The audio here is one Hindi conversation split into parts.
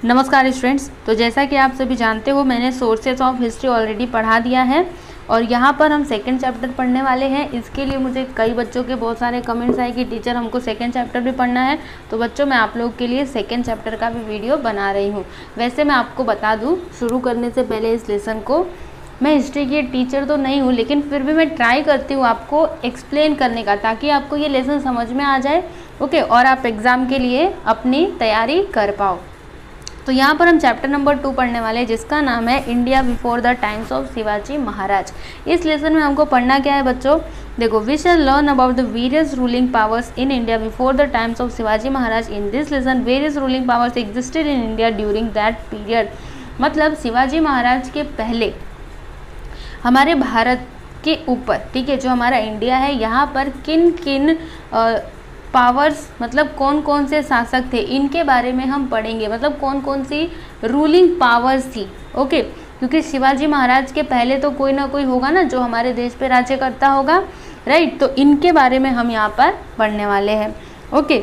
नमस्कार स्टूडेंट्स। तो जैसा कि आप सभी जानते हो, मैंने सोर्सेस ऑफ हिस्ट्री ऑलरेडी पढ़ा दिया है और यहाँ पर हम सेकंड चैप्टर पढ़ने वाले हैं। इसके लिए मुझे कई बच्चों के बहुत सारे कमेंट्स आए कि टीचर हमको सेकंड चैप्टर भी पढ़ना है। तो बच्चों, मैं आप लोगों के लिए सेकंड चैप्टर का भी वीडियो बना रही हूँ। वैसे मैं आपको बता दूँ, शुरू करने से पहले इस लेसन को, मैं हिस्ट्री की टीचर तो नहीं हूँ, लेकिन फिर भी मैं ट्राई करती हूँ आपको एक्सप्लेन करने का, ताकि आपको ये लेसन समझ में आ जाए। ओके, और आप एग्ज़ाम के लिए अपनी तैयारी कर पाओ। तो यहाँ पर हम चैप्टर नंबर 2 पढ़ने वाले हैं, जिसका नाम है India before the times of Shivaji Maharaj. इस लेसन में हमको पढ़ना क्या है बच्चों? देखो, we shall learn about the various ruling powers in India before the times of Shivaji Maharaj. In this lesson various ruling powers existed in India during that period. मतलब शिवाजी महाराज के पहले हमारे भारत के ऊपर, ठीक है, जो हमारा इंडिया है, यहाँ पर किन किन पावर्स, मतलब कौन कौन से शासक थे, इनके बारे में हम पढ़ेंगे। मतलब कौन कौन सी रूलिंग पावर्स थी। ओके, क्योंकि शिवाजी महाराज के पहले तो कोई ना कोई होगा ना जो हमारे देश पे राज्य करता होगा, राइट। तो इनके बारे में हम यहाँ पर पढ़ने वाले हैं। ओके,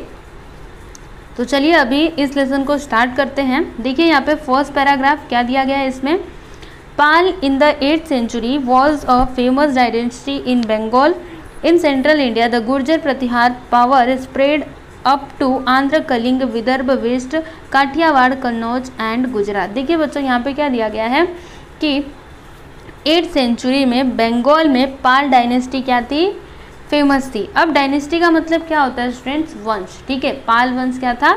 तो चलिए अभी इस लेसन को स्टार्ट करते हैं। देखिए यहाँ पे फर्स्ट पैराग्राफ क्या दिया गया है इसमें। Pal in the 8th century was a famous dynasty in Bengal. In central India, the Gurjar Pratihar power spread up to Andhra, Kaling, Vidarbh, West, Kathiawar, Kannauj and Gujarat. देखिए बच्चों, यहाँ पे क्या दिया गया है कि 8th सेंचुरी में बंगाल में पाल डायनेस्टी क्या थी? फेमस थी। अब डायनेस्टी का मतलब क्या होता है स्टूडेंट्स? वंश, ठीक है। पाल वंश क्या था?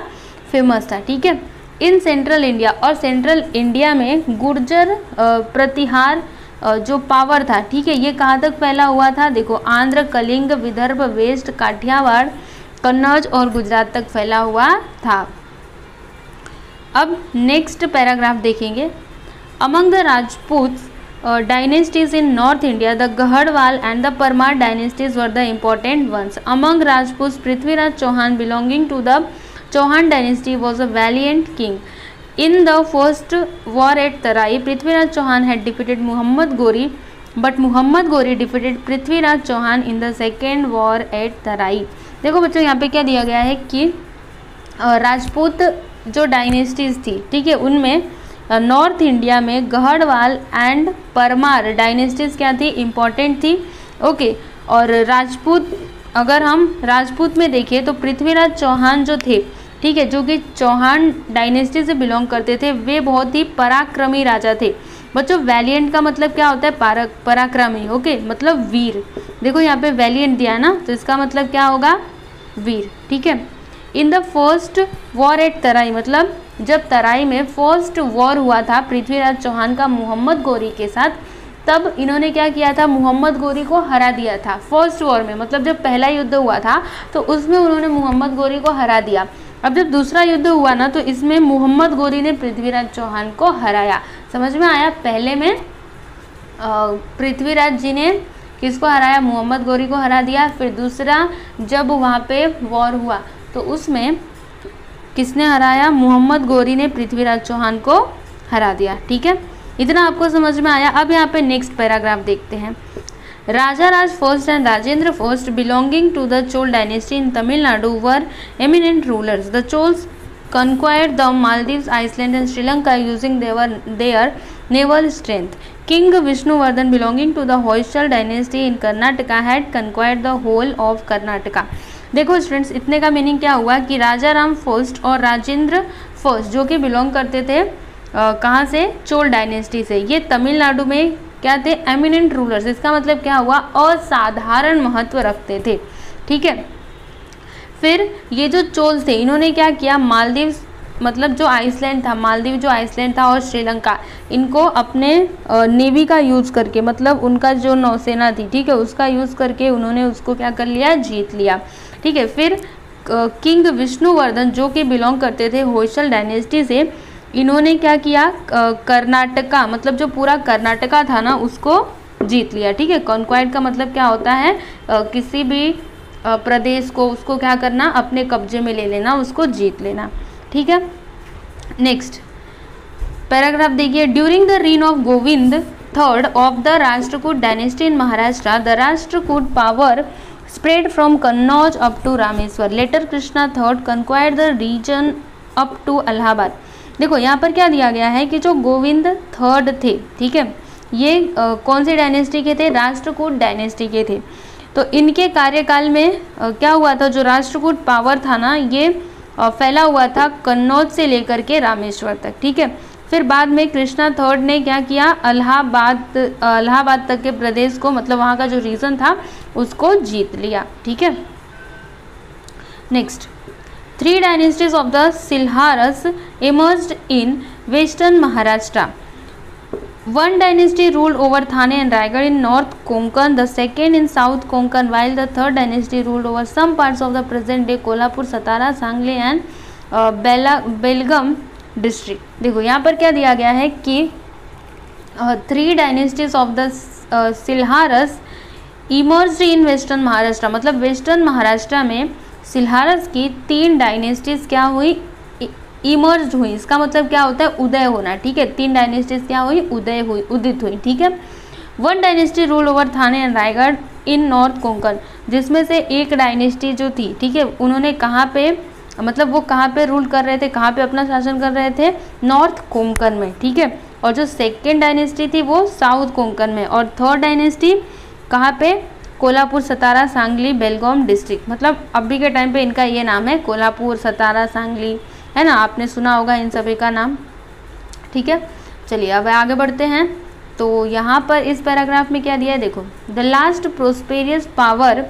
फेमस था, ठीक है। इन सेंट्रल इंडिया, और सेंट्रल इंडिया में गुर्जर प्रतिहार जो पावर था, ठीक है, ये कहाँ तक फैला हुआ था? देखो, आंध्र, कलिंग, विदर्भ, वेस्ट, काठियावाड़, कन्नौज और गुजरात तक फैला हुआ था। अब नेक्स्ट पैराग्राफ देखेंगे। Among the Rajput dynasties in north India, the Garhwal and the Parmar dynasties were the important ones. Among Rajput, Prithviraj Chauhan belonging to the Chauhan dynasty was a valiant king. In the first war at Tarai, Prithviraj Chauhan had defeated Muhammad Ghori, but Muhammad Ghori defeated Prithviraj Chauhan in the second war at Tarai. देखो बच्चों, यहाँ पे क्या दिया गया है कि राजपूत जो डायनेस्टीज थी, ठीक है, उनमें नॉर्थ इंडिया में गढ़वाल एंड परमार डायनेस्टीज क्या थी? इम्पॉर्टेंट थी। ओके, और राजपूत, अगर हम राजपूत में देखें तो पृथ्वीराज चौहान जो थे, ठीक है, जो कि चौहान डायनेस्टी से बिलोंग करते थे, वे बहुत ही पराक्रमी राजा थे। बच्चों, वैलिएंट का मतलब क्या होता है? पराक्रमी। ओके, मतलब वीर। देखो यहाँ पे वैलिएंट दिया है ना, तो इसका मतलब क्या होगा? वीर, ठीक है। In the first war at Tarai, मतलब जब तराई में फर्स्ट वॉर हुआ था पृथ्वीराज चौहान का मुहम्मद गौरी के साथ, तब इन्होंने क्या किया था? मुहम्मद गौरी को हरा दिया था फर्स्ट वॉर में। मतलब जब पहला युद्ध हुआ था तो उसमें उन्होंने मुहम्मद गौरी को हरा दिया। अब जब दूसरा युद्ध हुआ ना, तो इसमें मुहम्मद गौरी ने पृथ्वीराज चौहान को हराया। समझ में आया? पहले में पृथ्वीराज जी ने किसको हराया? मुहम्मद गौरी को हरा दिया। फिर दूसरा जब वहाँ पे वॉर हुआ तो उसमें किसने हराया? मुहम्मद गौरी ने पृथ्वीराज चौहान को हरा दिया, ठीक है। इतना आपको समझ में आया। अब यहाँ पे नेक्स्ट पैराग्राफ देखते हैं। Rajaraja first and Rajendra first belonging to the Chola dynasty in Tamil Nadu were eminent rulers. The Cholas conquered the Maldives, Iceland and Sri Lanka using their naval strength. King Vishnuvardhan belonging to the Hoysal dynasty in Karnataka had conquered the whole of Karnataka. देखो स्टूडेंट्स, इतने का मीनिंग क्या हुआ कि राजा राम फर्स्ट और राजेंद्र फर्स्ट, जो कि बिलोंग करते थे कहाँ से? चोल डायनेस्टी से, ये तमिलनाडु में क्या थे? Eminent rulers. इसका मतलब क्या हुआ? असाधारण महत्व रखते थे, ठीक है। फिर ये जो चोल थे, इन्होंने क्या किया? मालदीव्स, मतलब जो आइसलैंड था, मालदीव जो आइसलैंड था, और श्रीलंका, इनको अपने नेवी का यूज़ करके, मतलब उनका जो नौसेना थी, ठीक है, उसका यूज़ करके उन्होंने उसको क्या कर लिया? जीत लिया, ठीक है। फिर किंग विष्णुवर्धन, जो कि बिलोंग करते थे होयसल डायनेस्टी से, इन्होंने क्या किया? कर्नाटका, मतलब जो पूरा कर्नाटका था ना, उसको जीत लिया, ठीक है। कॉन्क्वायर्ड का मतलब क्या होता है? किसी भी प्रदेश को, उसको क्या करना? अपने कब्जे में ले लेना, उसको जीत लेना, ठीक है। नेक्स्ट पैराग्राफ देखिए। During the reign of Govind third of the Rashtrakuta dynasty in Maharashtra, the Rashtrakuta power spread from Kannauj up to Rameswar. Later Krishna III conquered the region up to Allahabad. देखो यहाँ पर क्या दिया गया है कि जो गोविंद थर्ड थे, ठीक है, ये कौन सी डायनेस्टी के थे, राष्ट्रकूट डायनेस्टी के थे। तो इनके कार्यकाल में क्या हुआ था, जो राष्ट्रकूट पावर था ना, ये फैला हुआ था कन्नौज से लेकर के रामेश्वर तक, ठीक है। फिर बाद में कृष्णा थर्ड ने क्या किया, इलाहाबाद तक के प्रदेश को, मतलब वहाँ का जो रीजन था उसको जीत लिया, ठीक है। Next, 3 dynasties of the Silharas emerged in western Maharashtra. One dynasty ruled over Thane and Raigad in North Konkan, the second in South Konkan, while the third dynasty ruled over some parts of the present-day Kolhapur, Satara, Sangli and Belgaum district. देखो यहाँ पर क्या दिया गया है कि 3 dynasties of the सिल्हारस emerged in western Maharashtra, मतलब वेस्टर्न महाराष्ट्र में सिल्हारस की 3 डायनेस्टीज क्या हुई, इमर्ज हुई। इसका मतलब क्या होता है, उदय होना, ठीक है। 3 डायनेस्टीज क्या हुई, उदित हुई, ठीक है। 1 dynasty rule over Thane and Raigarh in north Konkan, जिसमें से एक डायनेस्टी जो थी, ठीक है, उन्होंने कहाँ पे, मतलब वो कहाँ पे रूल कर रहे थे, कहाँ पे अपना शासन कर रहे थे, नॉर्थ कोंकण में, ठीक है। और जो सेकेंड डायनेस्टी थी वो साउथ कोंकण में, और थर्ड डायनेस्टी कहाँ पे, कोल्हापुर, सतारा, सांगली, बेलगाम डिस्ट्रिक्ट, मतलब अभी के टाइम पे इनका ये नाम है, कोल्हापुर, सतारा, सांगली, है ना, आपने सुना होगा इन सभी का नाम, ठीक है। चलिए अब आगे बढ़ते हैं। तो यहाँ पर इस पैराग्राफ में क्या दिया है, देखो, the last prosperous power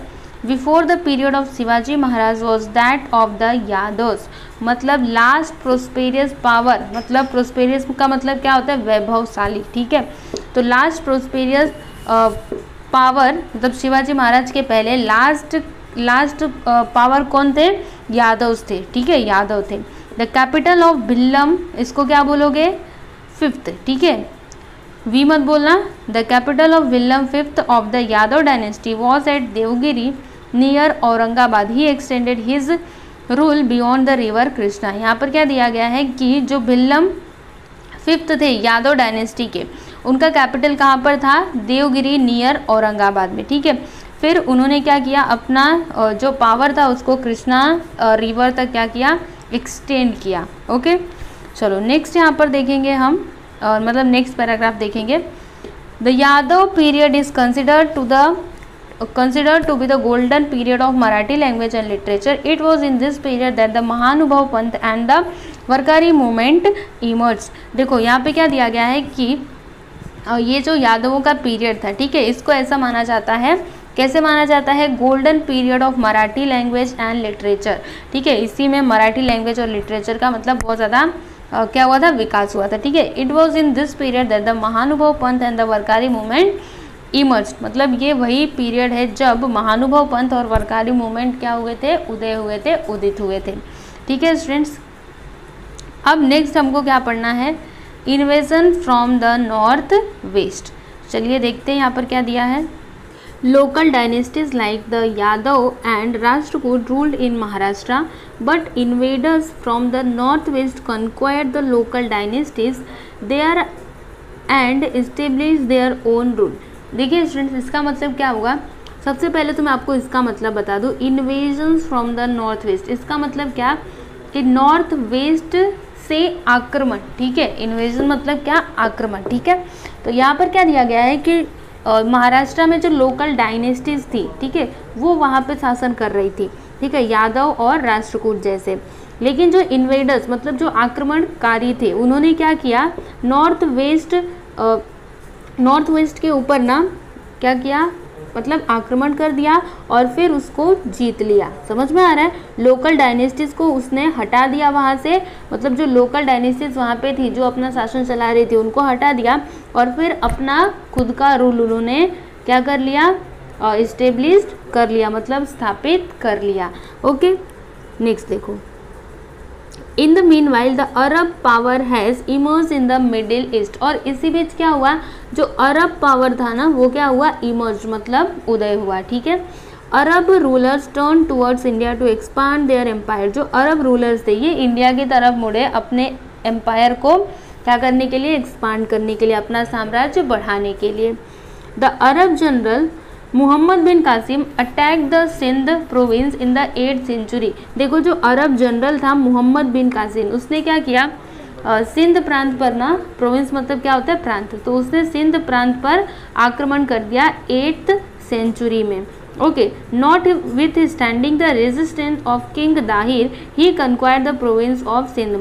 before the period of Shivaji Maharaj was that of the Yadavs, मतलब लास्ट प्रोस्पेरियस पावर, मतलब प्रोस्पेरियस का मतलब क्या होता है, वैभवशाली, ठीक है। तो लास्ट प्रोस्पेरियस पावर, मतलब शिवाजी महाराज के पहले लास्ट पावर कौन थे, यादव्स थे, ठीक है, यादव थे। द कैपिटल ऑफ भिल्लम, इसको क्या बोलोगे, 5th, ठीक है, वी मत बोलना। The capital of Bhillama 5th of the Yadava dynasty was at Devagiri near Aurangabad. He extended his rule beyond the river Krishna. यहाँ पर क्या दिया गया है कि जो भिल्लम 5th थे यादव डायनेस्टी के, उनका कैपिटल कहाँ पर था, देवगिरी नियर औरंगाबाद में, ठीक है। फिर उन्होंने क्या किया, अपना जो पावर था उसको कृष्णा रिवर तक क्या किया, एक्सटेंड किया, ओके। चलो नेक्स्ट यहाँ पर देखेंगे हम, और मतलब नेक्स्ट पैराग्राफ देखेंगे। The Yadav period is considered to be the golden period of Marathi language and literature. It was in this period that the Mahanubhav Panth and the Warkari movement emerge. देखो यहाँ पे क्या दिया गया है कि ये जो यादवों का पीरियड था, ठीक है, इसको ऐसा माना जाता है, कैसे माना जाता है, golden period of Marathi language and literature, ठीक है। इसी में मराठी लैंग्वेज और लिटरेचर का मतलब बहुत ज़्यादा क्या हुआ था, विकास हुआ था, ठीक है। It was in this period that the Mahanubhav Panth and the Warkari movement emerge, मतलब ये वही पीरियड है जब महानुभव पंथ और वरकारी मूवमेंट क्या हुए थे, उदय हुए थे, उदित हुए थे, ठीक है स्टूडेंट्स। अब नेक्स्ट हमको क्या पढ़ना है, invasion from the north west. चलिए देखते हैं यहाँ पर क्या दिया है। Local dynasties like the Yadava and Rashtrakuta ruled in Maharashtra, but invaders from the north west conquered the local dynasties there and establish their own rule. देखिए स्टूडेंट्स, इसका मतलब क्या होगा, सबसे पहले तो मैं आपको इसका मतलब बता दूँ, invasions from the north waste, इसका मतलब क्या कि नॉर्थ वेस्ट से आक्रमण, ठीक है। इन्वेजन मतलब क्या, आक्रमण, ठीक है। तो यहाँ पर क्या दिया गया है कि महाराष्ट्र में जो लोकल डायनेस्टीज थी, ठीक है, वो वहाँ पे शासन कर रही थी, ठीक है, यादव और राष्ट्रकूट जैसे। लेकिन जो इन्वेडर्स मतलब जो आक्रमणकारी थे, उन्होंने क्या किया, नॉर्थ वेस्ट के ऊपर ना क्या किया, मतलब आक्रमण कर दिया और फिर उसको जीत लिया। समझ में आ रहा है, लोकल डायनेस्टीज को उसने हटा दिया वहाँ से, मतलब जो लोकल डायनेस्टीज वहाँ पे थी जो अपना शासन चला रही थी उनको हटा दिया और फिर अपना खुद का रूल उन्होंने क्या कर लिया, इस्टेब्लिश्ड कर लिया, मतलब स्थापित कर लिया, ओके। नेक्स्ट देखो, in the mean while the Arab power has emerge in the middle east. और इसी बीच क्या हुआ, जो अरब पावर था ना वो क्या हुआ, इमर्ज मतलब उदय हुआ, ठीक है। Arab rulers turn towards India to expand their empire. जो अरब रूलर्स थे ये इंडिया की तरफ मुड़े अपने एम्पायर को क्या करने के लिए, एक्सपांड करने के लिए, अपना साम्राज्य बढ़ाने के लिए। The Arab general Muhammad bin Qasim attack the Sindh province in the 8th century. देखो जो अरब जनरल था मुहम्मद बिन कासिम, उसने क्या किया, सिंध प्रांत पर ना, प्रोविंस मतलब क्या होता है प्रांत, तो उसने सिंध प्रांत पर आक्रमण कर दिया 8th सेंचुरी में। Okay, notwithstanding the resistance of king Dahir he conquered the province of Sindh.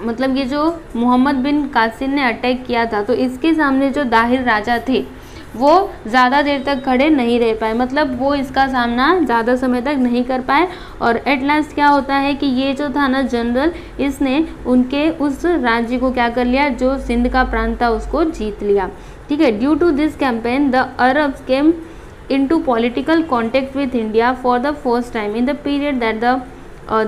मतलब ये जो मोहम्मद बिन कासिम ने अटैक किया था, तो इसके सामने जो दाहिर राजा थे वो ज़्यादा देर तक खड़े नहीं रह पाए, मतलब वो इसका सामना ज़्यादा समय तक नहीं कर पाए। और एट लास्ट क्या होता है कि ये जो था ना जनरल, इसने उनके उस राज्य को क्या कर लिया, जो सिंध का प्रांत था उसको जीत लिया। ठीक है, due to this campaign the Arabs came into political contact with India for the first time in the period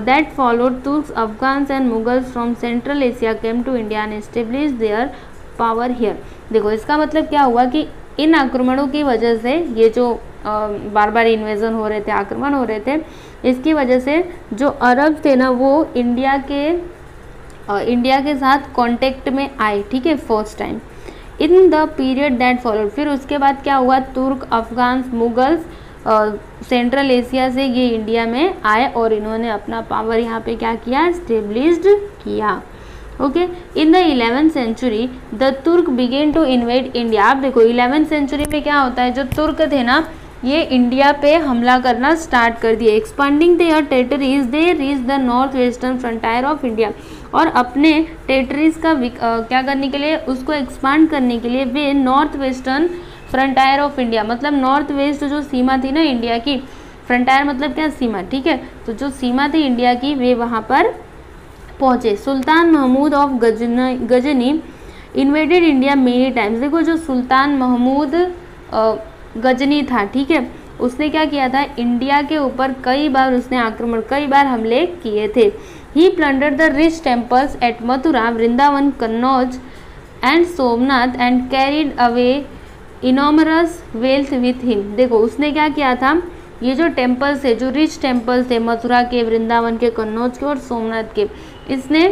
that followed. Turks, Afghans and Mughals from Central Asia came to India and established their power here. देखो इसका मतलब क्या हुआ कि इन आक्रमणों की वजह से, ये जो बार बार इन्वेजन हो रहे थे, आक्रमण हो रहे थे, इसकी वजह से जो अरब थे ना वो इंडिया के साथ कांटेक्ट में आए। ठीक है, first time in the period that followed. फिर उसके बाद क्या हुआ, तुर्क, अफगान, मुगल्स सेंट्रल एशिया से ये इंडिया में आए और इन्होंने अपना पावर यहाँ पे क्या किया, स्टेब्लिश्ड किया। Okay, in the 11th century the Turk began to invade India. आप देखो 11th सेंचुरी में क्या होता है, जो तुर्क थे ना ये इंडिया पे हमला करना स्टार्ट कर दिए। Expanding there territories they reach the north western frontier of India. और अपने टेरिटरीज का क्या करने के लिए, उसको एक्सपांड करने के लिए वे north western frontier of India, मतलब नॉर्थ वेस्ट जो सीमा थी ना इंडिया की, फ्रंटायर मतलब क्या, सीमा। ठीक है, तो जो सीमा थी इंडिया की वे वहाँ पर पहुँचे। Sultan Mahmud of Ghazni invaded India many times. देखो जो सुल्तान महमूद गजनी था, ठीक है, उसने क्या किया था, इंडिया के ऊपर कई बार उसने आक्रमण, कई बार हमले किए थे। He plundered the rich temples at Mathura, Vrindavan, Kannauj and Somnath and carried away enormous wealth with him. देखो उसने क्या किया था, ये जो टेम्पल्स थे, जो रिच टेम्पल्स थे मथुरा के, वृंदावन के, कन्नौज के और सोमनाथ के, इसने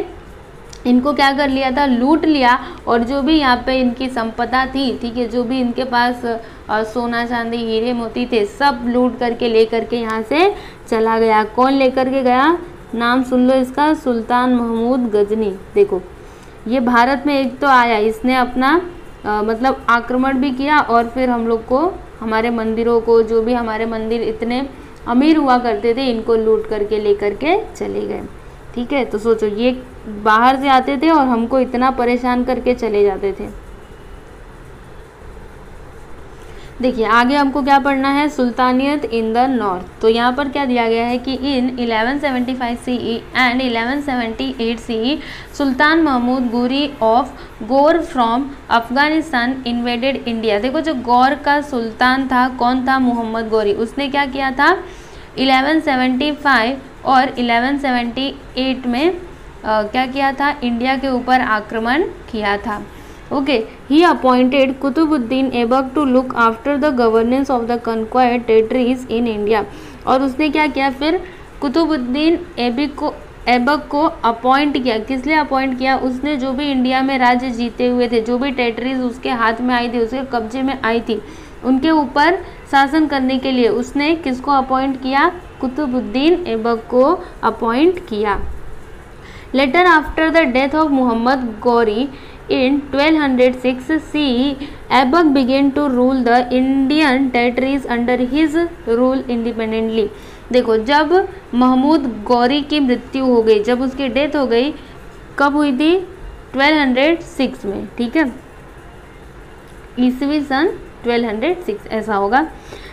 इनको क्या कर लिया था, लूट लिया। और जो भी यहाँ पे इनकी संपदा थी, ठीक है, जो भी इनके पास सोना चांदी हीरे मोती थे, सब लूट करके ले करके यहाँ से चला गया। कौन लेकर के गया, नाम सुन लो इसका, सुल्तान महमूद गजनी। देखो ये भारत में एक तो आया, इसने अपना मतलब आक्रमण भी किया और फिर हम लोग को, हमारे मंदिरों को, जो भी हमारे मंदिर इतने अमीर हुआ करते थे, इनको लूट करके ले करके चले गए। ठीक है, तो सोचो ये बाहर से आते थे और हमको इतना परेशान करके चले जाते थे। देखिए आगे हमको क्या पढ़ना है, सुल्तानियत इन द नॉर्थ। तो यहाँ पर क्या दिया गया है कि इन 1175 CE एंड 1178 CE सुल्तान महमूद गोरी of Gaur from Afghanistan invaded India. देखो जो गौर का सुल्तान था, कौन था, मोहम्मद गौरी, उसने क्या किया था 1175 और 1178 में क्या किया था, इंडिया के ऊपर आक्रमण किया था। Okay, he appointed Qutbuddin Aibak to look after the governance of the conquered territories in India. और उसने क्या किया, फिर कुतुबुद्दीन ऐबक को अपॉइंट किया। किस लिए अपॉइंट किया, उसने जो भी इंडिया में राज्य जीते हुए थे, जो भी टेरिटरीज उसके हाथ में आई थी, उसके कब्जे में आई थी, उनके ऊपर शासन करने के लिए उसने किसको अपॉइंट किया, कुतुबुद्दीन ऐबक को अपॉइंट किया। Later after the death of Mohammad Ghori in 1206 CE, Aibak began to rule the Indian territories under his rule independently। देखो जब महमूद गौरी की मृत्यु हो गई, जब उसकी डेथ हो गई, कब हुई थी, 1206 में। ठीक है, ईस्वी सन 1206 ऐसा होगा।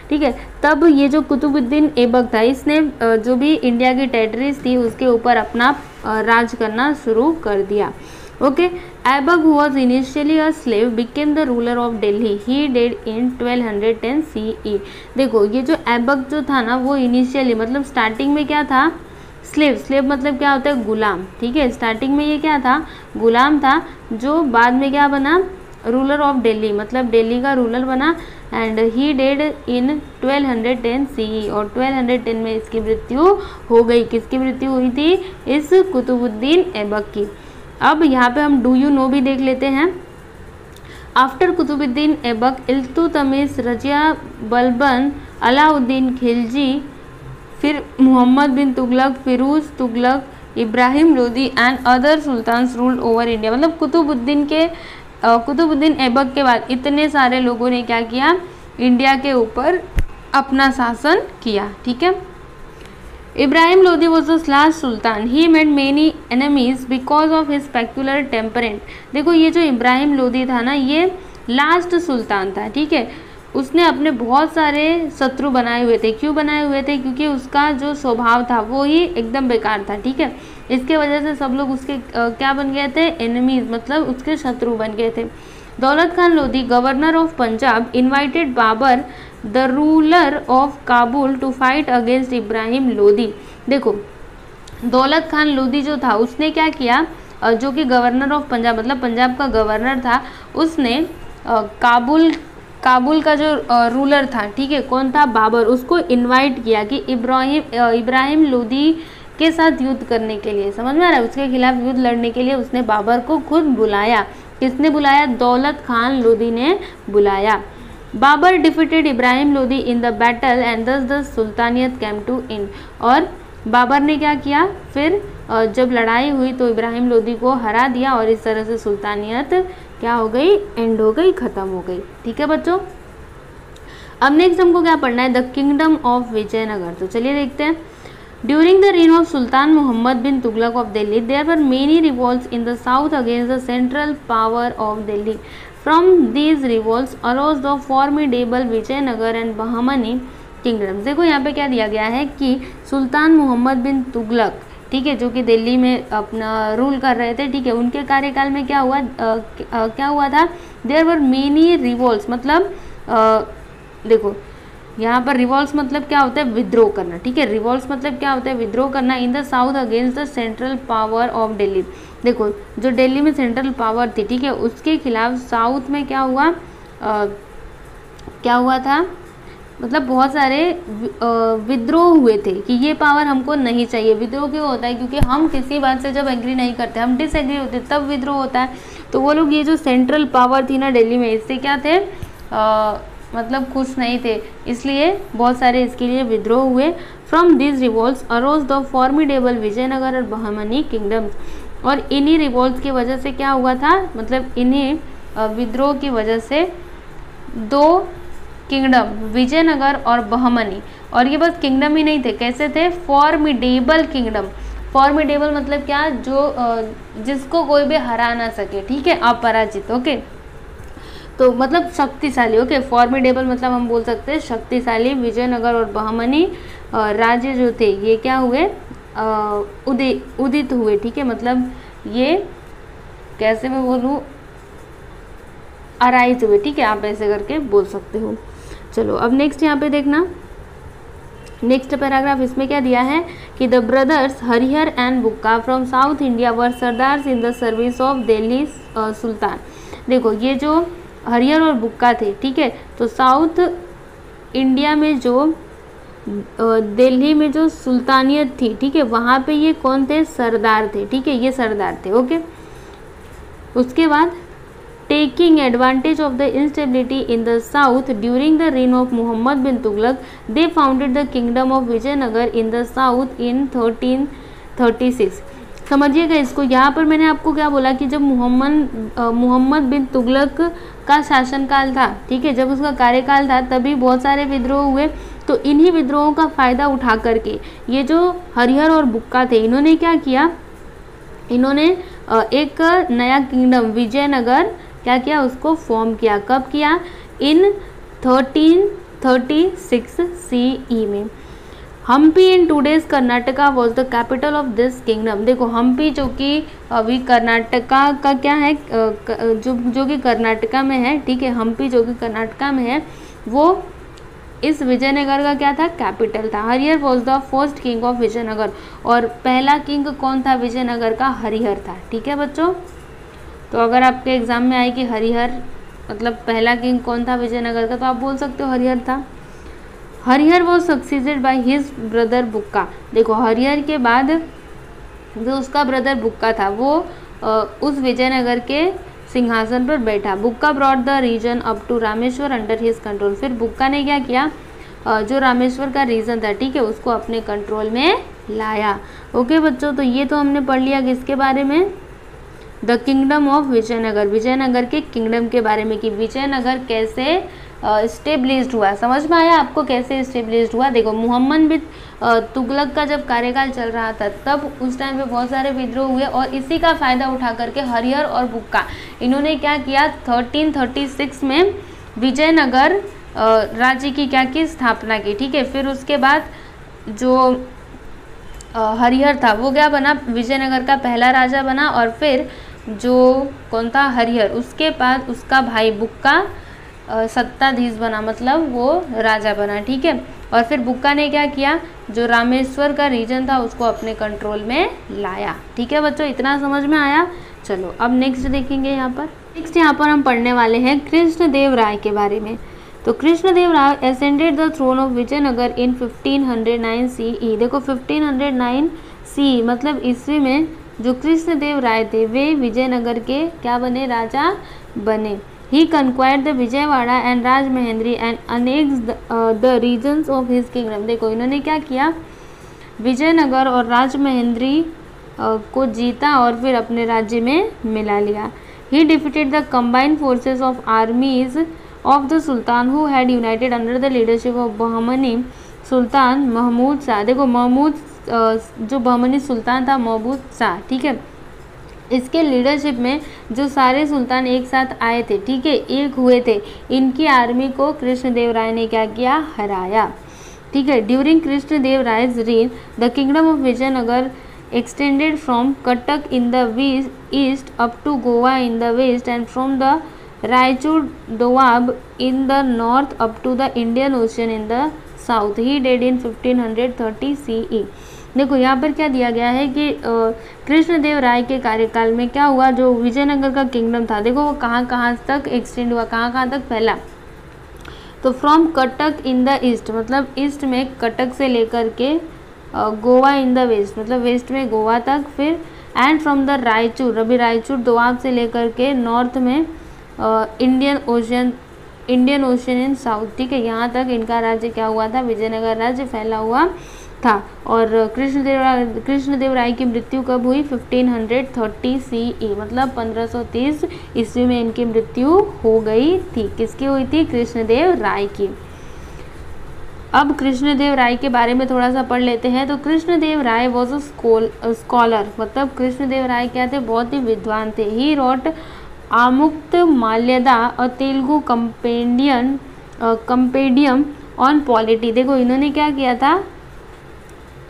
ठीक है, तब ये जो कुतुबुद्दीन ऐबक था, इसने जो भी इंडिया की टेरिटरीज थी उसके ऊपर अपना राज करना शुरू कर दिया। Okay, Aibak who was initially a slave became the ruler of Delhi. He died in 1210 CE। देखो ये जो ऐबक जो था ना, वो इनिशियली मतलब स्टार्टिंग में क्या था, स्लेव मतलब क्या होता है, गुलाम। ठीक है, स्टार्टिंग में ये क्या था, गुलाम था, जो बाद में क्या बना, रूलर ऑफ दिल्ली, मतलब दिल्ली का रूलर बना। And he died in 1210 CE और 1210 में इसकी मृत्यु हो गई। किसकी मृत्यु हुई थी, इस कुतुबुद्दीन ऐबक की। अब यहाँ पे हम डू यू नो भी देख लेते हैं। आफ्टर कुतुबुद्दीन ऐबक इल्तुतमिश, रजिया बलबन, अलाउद्दीन खिलजी, फिर Mohammad bin Tughlaq, Firoz Tughlaq, Ibrahim Lodi and other sultans ruled over India. मतलब कुतुबुद्दीन ऐबक के बाद इतने सारे लोगों ने क्या किया, इंडिया के ऊपर अपना शासन किया। ठीक है। Ibrahim Lodi was the last sultan, he made many enemies because of his peculiar temperament. देखो ये जो इब्राहिम लोदी था ना, ये लास्ट सुल्तान था। ठीक है। उसने अपने बहुत सारे शत्रु बनाए हुए थे। क्यों बनाए हुए थे? क्योंकि उसका जो स्वभाव था वो ही एकदम बेकार था। ठीक है। इसके वजह से सब लोग उसके क्या बन गए थे? एनिमीज, मतलब उसके शत्रु बन गए थे। Daulat Khan Lodi, governor of Punjab, invited Babur the ruler of Kabul to fight against Ibrahim Lodi. देखो दौलत खान लोदी जो था उसने क्या किया, जो कि गवर्नर ऑफ पंजाब मतलब पंजाब का गवर्नर था, उसने काबुल का जो रूलर था, ठीक है, कौन था? बाबर, उसको इनवाइट किया कि इब्राहिम लोदी के साथ युद्ध करने के लिए, समझ में आ रहा है, उसके खिलाफ युद्ध लड़ने के लिए उसने बाबर को खुद बुलाया। किसने बुलाया? दौलत खान लोदी ने बुलाया। Babur defeated Ibrahim Lodi in the battle and thus the sultanate came to end. और बाबर ने क्या किया, फिर जब लड़ाई हुई तो इब्राहिम लोदी को हरा दिया और इस तरह से सुल्तानियत क्या हो गई? एंड हो गई, ख़त्म हो गई। ठीक है बच्चों। अब नेक्स्ट हमको क्या पढ़ना है? The kingdom of Vijayanagara. तो चलिए देखते हैं। During the reign of Sultan Muhammad bin Tughlaq of Delhi, there were many revolts in the south against the central power of Delhi. From these revolts arose the formidable Vijayanagar and Bahmani kingdoms. देखो यहाँ पे क्या दिया गया है कि सुल्तान मोहम्मद बिन तुगलक, ठीक है, जो कि दिल्ली में अपना रूल कर रहे थे, ठीक है, उनके कार्यकाल में क्या हुआ क्या हुआ था? देयर वर मेनी रिवोल्ट्स, मतलब देखो यहाँ पर रिवॉल्ट्स मतलब क्या होता है? विद्रोह करना। ठीक है। रिवॉल्ट्स मतलब क्या होता है? विद्रोह करना। इन the south against the central power of Delhi. देखो जो दिल्ली में सेंट्रल पावर थी, ठीक है, उसके खिलाफ साउथ में क्या हुआ क्या हुआ था? मतलब बहुत सारे विद्रोह हुए थे कि ये पावर हमको नहीं चाहिए। विद्रोह क्यों होता है? क्योंकि हम किसी बात से जब एग्री नहीं करते, हम डिसएग्री होते, तब विद्रोह होता है। तो वो लोग ये जो सेंट्रल पावर थी ना दिल्ली में, इससे क्या थे मतलब खुश नहीं थे, इसलिए बहुत सारे इसके लिए विद्रोह हुए। From this revolts arose the formidable Vijayanagara और बहमनी किंगडम्स। और इन्हीं रिवोल्ट्स की वजह से क्या हुआ था? मतलब इन्हीं विद्रोह की वजह से दो किंगडम, विजयनगर और बहमनी, और ये बस किंगडम ही नहीं थे, कैसे थे? Formidable kingdom. फॉर्मिडेबल मतलब क्या? जो जिसको कोई भी हरा ना सके, ठीक है, अपराजित। ओके, तो मतलब शक्तिशाली। ओके, फॉर्मिडेबल मतलब हम बोल सकते हैं शक्तिशाली। विजयनगर और बहमनी राज्य जो थे ये क्या हुए? उदित हुए। ठीक है, मतलब ये कैसे मैं बोलूँ, अराइज हुए। ठीक है, आप ऐसे करके बोल सकते हो। चलो अब नेक्स्ट यहाँ पे देखना, नेक्स्ट पैराग्राफ, इसमें क्या दिया है कि the brothers Harihar and Bukka from south India were sardars in the service of Delhi sultan. देखो ये जो हरिहर और बुक्का थे, ठीक है, तो साउथ इंडिया में जो दिल्ली में जो सुल्तानियत थी, ठीक है, वहाँ पे ये कौन थे? सरदार थे। ठीक है, ये सरदार थे। ओके, उसके बाद taking advantage of the instability in the south during the reign of Mohammad bin Tughlaq, they founded the kingdom of Vijayanagar in the south in 1336। समझिएगा इसको। यहाँ पर मैंने आपको क्या बोला कि जब मोहम्मद बिन तुगलक का शासनकाल था, ठीक है, जब उसका कार्यकाल था, तभी बहुत सारे विद्रोह हुए। तो इन्हीं विद्रोहों का फ़ायदा उठा करके ये जो हरिहर और बुक्का थे, इन्होंने क्या किया? इन्होंने एक नया किंगडम विजयनगर क्या किया? उसको फॉर्म किया। कब किया? इन 1336 CE में। Hampi in today's Karnataka was the capital of this kingdom. देखो हम्पी जो कि अभी कर्नाटका का क्या है, जो कि कर्नाटका में है, ठीक है, हम्पी जो कि कर्नाटका में है, वो इस विजयनगर का क्या था? कैपिटल था। Harihar was the first king of Vijayanagara, और पहला किंग कौन था विजयनगर का? हरिहर था। ठीक है बच्चों, तो अगर आपके एग्जाम में आए कि हरिहर मतलब पहला किंग कौन था विजयनगर का, तो आप बोल सकते हो हरिहर था। Harihar was succeeded by his brother Bukka. देखो हरिहर के बाद जो उसका ब्रदर बुक्का था, वो उस विजयनगर के सिंहासन पर बैठा। Bukka brought the region up to Rameshwar under his control. फिर बुक्का ने क्या किया? जो रामेश्वर का रीजन था, ठीक है, उसको अपने कंट्रोल में लाया। ओके बच्चों, तो ये तो हमने पढ़ लिया किसके बारे में, the kingdom of Vijayanagara, Vijayanagara के किंगडम के बारे में कि विजयनगर कैसे स्टेब्लिश्ड हुआ। समझ में आया आपको कैसे स्टेब्लिश्ड हुआ। देखो मोहम्मद बिन तुगलक का जब कार्यकाल चल रहा था तब उस टाइम पे बहुत सारे विद्रोह हुए और इसी का फ़ायदा उठा करके हरिहर और बुक्का इन्होंने क्या किया, 1336 में विजयनगर राज्य की क्या की स्थापना की। ठीक है, फिर उसके बाद जो हरिहर था वो क्या बना, विजयनगर का पहला राजा बना और फिर जो कौन था, हरिहर, उसके बाद उसका भाई बुक्का सत्ताधीश बना, मतलब वो राजा बना। ठीक है, और फिर बुक्का ने क्या किया, जो रामेश्वर का रीजन था उसको अपने कंट्रोल में लाया। ठीक है बच्चों, इतना समझ में आया। चलो अब नेक्स्ट देखेंगे। यहाँ पर हम पढ़ने वाले हैं कृष्णदेव राय के बारे में। तो Krishnadev Raya ascended the throne of Vijayanagar in 1509 CE। देखो 1509 CE मतलब ईस्वी में जो कृष्णदेव राय थे वे विजयनगर के क्या बने, राजा बने। He conquered the Vijayawada and Rajmahendri and annexed the regions of his kingdom। देखो इन्होंने क्या किया, विजयनगर और राजमहेंद्री को जीता और फिर अपने राज्य में मिला लिया। He defeated the combined forces of armies of the Sultan who had united under the leadership of Bahmani सुल्तान महमूद शाह। देखो महमूद जो बहमनी सुल्तान था महमूद शाह, ठीक है, इसके लीडरशिप में जो सारे सुल्तान एक साथ आए थे, ठीक है, एक हुए थे, इनकी आर्मी को कृष्णदेव राय ने क्या किया, हराया। ठीक है, during Krishnadeva Raya's reign the kingdom of Vijayanagara extended from Cuttack in the east up to Goa in the west and from the Raichur Doab in the north up to the Indian Ocean in the south. He died in 1530 CE। देखो यहाँ पर क्या दिया गया है कि कृष्णदेव राय के कार्यकाल में क्या हुआ, जो विजयनगर का किंगडम था, देखो वो कहाँ कहाँ तक एक्सटेंड हुआ, कहाँ कहाँ तक फैला। तो from Cuttack in the east मतलब ईस्ट में कटक से लेकर के गोवा इन द वेस्ट मतलब वेस्ट में गोवा तक, फिर एंड फ्रॉम द रायचूर, अभी रायचूर दोआब से लेकर के नॉर्थ में इंडियन ओशन इन साउथ। ठीक है, यहाँ तक इनका राज्य क्या हुआ था, विजयनगर राज्य फैला हुआ था। और कृष्णदेव राय की मृत्यु कब हुई, 1530 CE मतलब 1530 ईस्वी में इनकी मृत्यु हो गई थी। किसकी हुई थी, कृष्णदेव राय की। अब कृष्णदेव राय के बारे में थोड़ा सा पढ़ लेते हैं। तो कृष्णदेव राय वॉज अ स्कॉलर, मतलब कृष्णदेव राय क्या थे, बहुत ही विद्वान थे। ही रॉट आमुक्त माल्यदा और तेलुगु कंपेडियम ऑन पॉलिटी। देखो इन्होंने क्या किया था,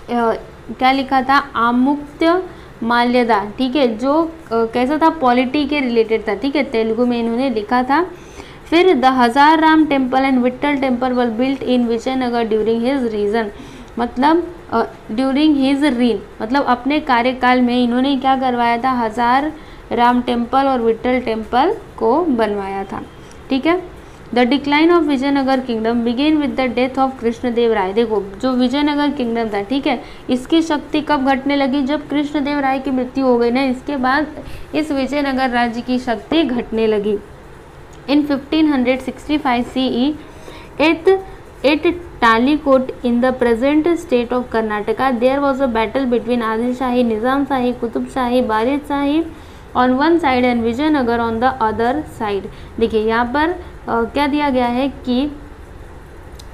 क्या लिखा था, आमुक्त माल्यदा, ठीक है, जो कैसा था, पॉलिटी के रिलेटेड था। ठीक है, तेलुगु में इन्होंने लिखा था। फिर the Hazara Rama temple and Vitthala temple were built in Vijayanagara during his region, मतलब ड्यूरिंग हिज रीन मतलब अपने कार्यकाल में इन्होंने क्या करवाया था, हजार राम टेम्पल और विट्ठल टेम्पल को बनवाया था। ठीक है, the decline of Vijayanagar kingdom began with the death of Krishnadev Raya. देखो जो विजयनगर किंगडम था, ठीक है, इसकी शक्ति कब घटने लगी, जब कृष्णदेव राय की मृत्यु हो गई ना, इसके बाद इस विजयनगर राज्य की शक्ति घटने लगी। In 1565 CE at Talikota in the present state of Karnataka there was a battle between Adil Shahi, Nizam Shahi, Qutb Shahi, Barid Shahi on one side and Vijayanagar on the other side. देखिए यहाँ पर क्या दिया गया है कि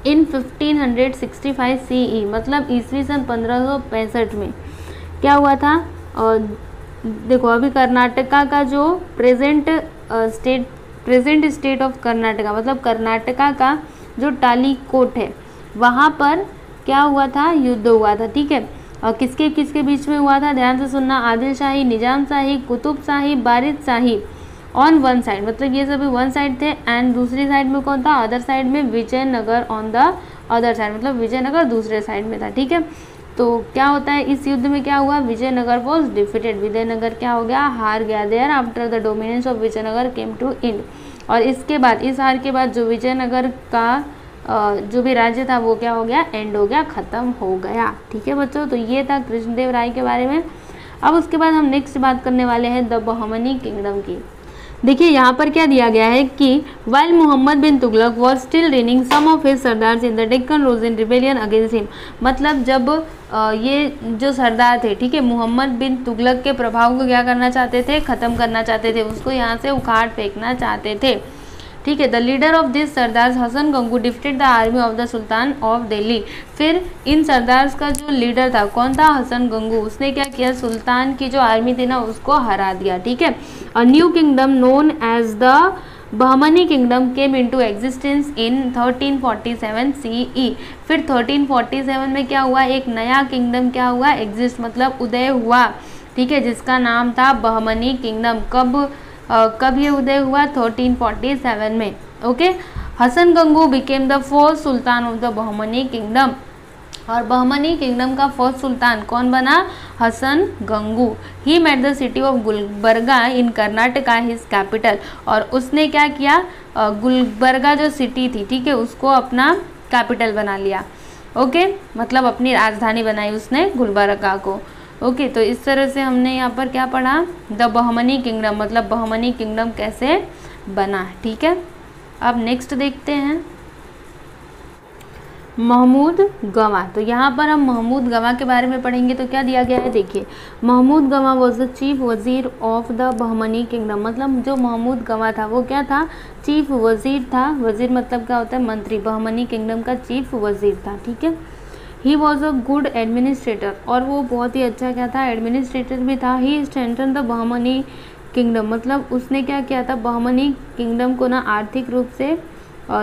इन 1565 CE मतलब ईस्वी सन 1565 में क्या हुआ था, देखो अभी कर्नाटका का जो प्रेजेंट स्टेट ऑफ कर्नाटका मतलब कर्नाटका का जो टालीकोट है वहाँ पर क्या हुआ था, युद्ध हुआ था। ठीक है, और किसके किसके बीच में हुआ था, ध्यान से सुनना, Adil Shahi, Nizam Shahi, Qutb Shahi, Barid Shahi on one side मतलब ये सभी वन साइड थे, एंड दूसरी साइड में कौन था, अदर साइड में Vijayanagara on the other side मतलब विजयनगर दूसरे साइड में था। ठीक है, तो क्या होता है इस युद्ध में क्या हुआ, विजयनगर वॉज डिफीटेड, विजयनगर क्या हो गया, हार गया। There after the dominance of Vijayanagar came to end, और इसके बाद इस हार के बाद जो विजयनगर का जो भी राज्य था वो क्या हो गया, एंड हो गया, ख़त्म हो गया। ठीक है बच्चों, तो ये था कृष्णदेव राय के बारे में। अब उसके बाद हम नेक्स्ट बात करने वाले हैं द बहमनी किंगडम की। देखिए यहाँ पर क्या दिया गया है कि while Mohammad bin Tughlaq was still reigning some of his sardars in the Deccan rose in rebellion against him. मतलब जब ये जो सरदार थे, ठीक है, मोहम्मद बिन तुगलक के प्रभाव को क्या करना चाहते थे, ख़त्म करना चाहते थे, उसको यहाँ से उखाड़ फेंकना चाहते थे, ठीक है। The leader of this sardars Hasan Gangu defeated the army of the sultan of Delhi. फिर इन सरदार्स का जो लीडर था कौन था, हसन गंगू, उसने क्या किया, सुल्तान की जो आर्मी थी ना उसको हरा दिया, ठीक है। A new kingdom known as the Bahmani kingdom came into existence in 1347 CE। फिर 1347 में क्या हुआ, एक नया किंगडम क्या हुआ, एग्जिस्ट मतलब उदय हुआ, ठीक है, जिसका नाम था बहमनी किंगडम। कब ये उदय हुआ, 1347 में, okay. Hasan Gangu became the first sultan of the Bahmani kingdom, और बहमनी किंगडम का फर्स्ट सुल्तान कौन बना, Hasan Gangu. He made the city of Gulbarga in Karnataka his capital, और उसने क्या किया, गुलबर्गा जो सिटी थी, ठीक है, उसको अपना कैपिटल बना लिया, ओके, मतलब अपनी राजधानी बनाई उसने गुलबर्गा को, ओके। तो इस तरह से हमने यहाँ पर क्या पढ़ा, द बहमनी किंगडम, मतलब बहमनी किंगडम कैसे बना, ठीक है। अब नेक्स्ट देखते हैं महमूद गवा। तो यहाँ पर हम महमूद गवा के बारे में पढ़ेंगे। तो क्या दिया गया है, देखिए, महमूद गवा वॉज द चीफ वजीर ऑफ द बहमनी किंगडम। मतलब जो महमूद गवा था वो क्या था, चीफ वजीर था। वजीर मतलब क्या होता है, मंत्री। बहमनी किंगडम का चीफ वजीर था, ठीक है। He was a good administrator, और वो बहुत ही अच्छा क्या था, एडमिनिस्ट्रेटर भी था। ही स्ट्रेंथन द बहमनी किंगडम, मतलब उसने क्या किया था, बहमनी किंगडम को ना आर्थिक रूप से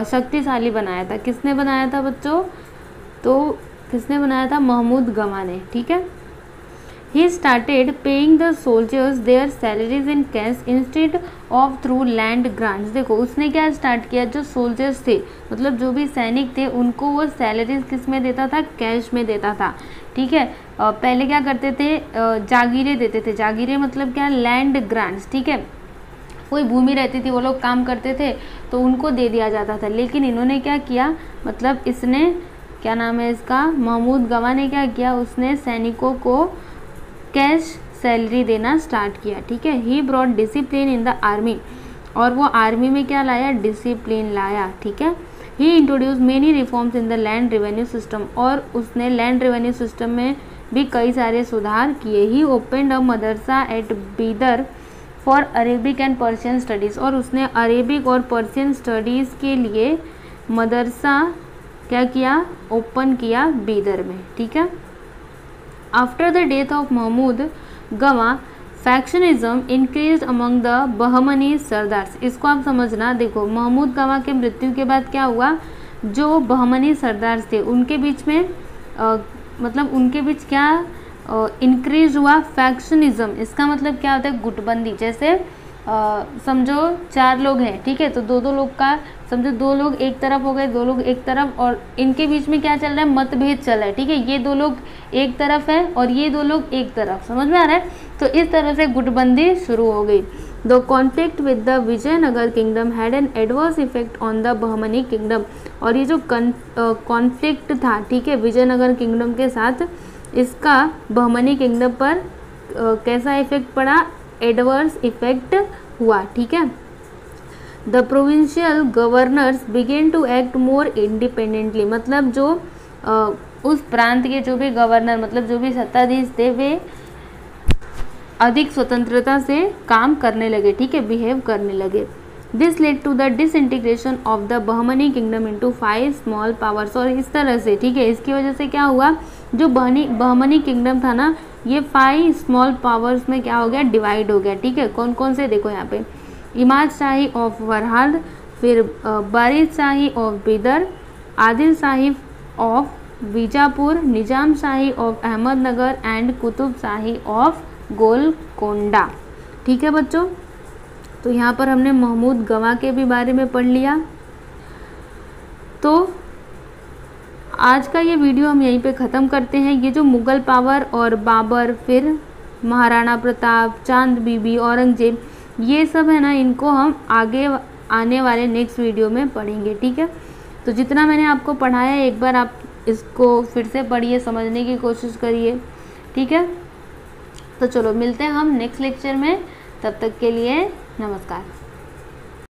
शक्तिशाली बनाया था। किसने बनाया था बच्चों, तो किसने बनाया था, महमूद गवा ने, ठीक है। He started paying the soldiers there salaries in cash instead of through land grants. देखो उसने क्या स्टार्ट किया, जो सोल्जर्स थे, मतलब जो भी सैनिक थे, उनको वो सैलरीज किस में देता था, कैश में देता था, ठीक है। पहले क्या करते थे, जागीरें देते थे। जागीरें मतलब क्या, लैंड ग्रांट्स, ठीक है। कोई भूमि रहती थी, वो लोग काम करते थे तो उनको दे दिया जाता था। लेकिन इन्होंने क्या किया, मतलब इसने, क्या नाम है इसका, महमूद गवा ने क्या किया, उसने सैनिकों को कैश सैलरी देना स्टार्ट किया, ठीक है। He brought discipline in the army, और वो आर्मी में क्या लाया, डिसिप्लिन लाया, ठीक है। He introduce many reforms in the land revenue system, और उसने लैंड रेवेन्यू सिस्टम में भी कई सारे सुधार किए। He opened a madrasa at Bidar for Arabic and Persian studies, और उसने अरेबिक और पर्शियन स्टडीज़ के लिए मदरसा क्या किया, ओपन किया बीदर में, ठीक है। After the death of Mahmud Gawan factionalism increase among the Bahmani sardars. इसको आप समझना, देखो महमूद गवा के मृत्यु के बाद क्या हुआ, जो बहमनी सरदार्स थे उनके बीच में मतलब उनके बीच क्या इंक्रीज हुआ, फैक्शनिज्म। इसका मतलब क्या होता है, गुटबंदी। जैसे समझो 4 लोग हैं, ठीक है, तो दो लोग का, समझो 2 लोग एक तरफ हो गए, 2 लोग एक तरफ, और इनके बीच में क्या चल रहा है, मतभेद चल रहा है, ठीक है। ये 2 लोग एक तरफ है और ये 2 लोग एक तरफ, समझ में आ रहा है। तो इस तरह से गुटबंदी शुरू हो गई। The conflict with the Vijayanagara kingdom had an adverse effect on the Bahmani kingdom. और ये जो कॉन्फ्लिक्ट था, ठीक है, विजयनगर किंगडम के साथ, इसका बहमनी किंगडम पर कैसा इफेक्ट पड़ा, एडवर्स इफेक्ट हुआ, ठीक है। The provincial governors began to act more independently, मतलब जो उस प्रांत के जो भी गवर्नर, मतलब जो भी सत्ताधीश थे, वे अधिक स्वतंत्रता से काम करने लगे, ठीक है, बिहेव करने लगे। This led to the disintegration of the Bahmani kingdom into 5 small powers. और इस तरह से, ठीक है, इसकी वजह से क्या हुआ, जो बहमनी किंगडम था ना, ये 5 स्मॉल पावर्स में क्या हो गया, डिवाइड हो गया, ठीक है। कौन कौन से, देखो यहाँ पे, इमाद शाही ऑफ वरहाद, फिर Barid Shahi of Bidar, Adil Shahi of Bijapur, Nizam Shahi of Ahmadnagar and Qutb Shahi of Golconda, ठीक है बच्चों। तो यहाँ पर हमने महमूद गवा के भी बारे में पढ़ लिया। तो आज का ये वीडियो हम यहीं पे ख़त्म करते हैं। ये जो मुग़ल पावर और बाबर, फिर महाराणा प्रताप, चांद बीबी, औरंगजेब, ये सब है ना, इनको हम आगे आने वाले नेक्स्ट वीडियो में पढ़ेंगे, ठीक है। तो जितना मैंने आपको पढ़ाया, एक बार आप इसको फिर से पढ़िए, समझने की कोशिश करिए, ठीक है। तो चलो मिलते हैं हम नेक्स्ट लेक्चर में, तब तक के लिए नमस्कार।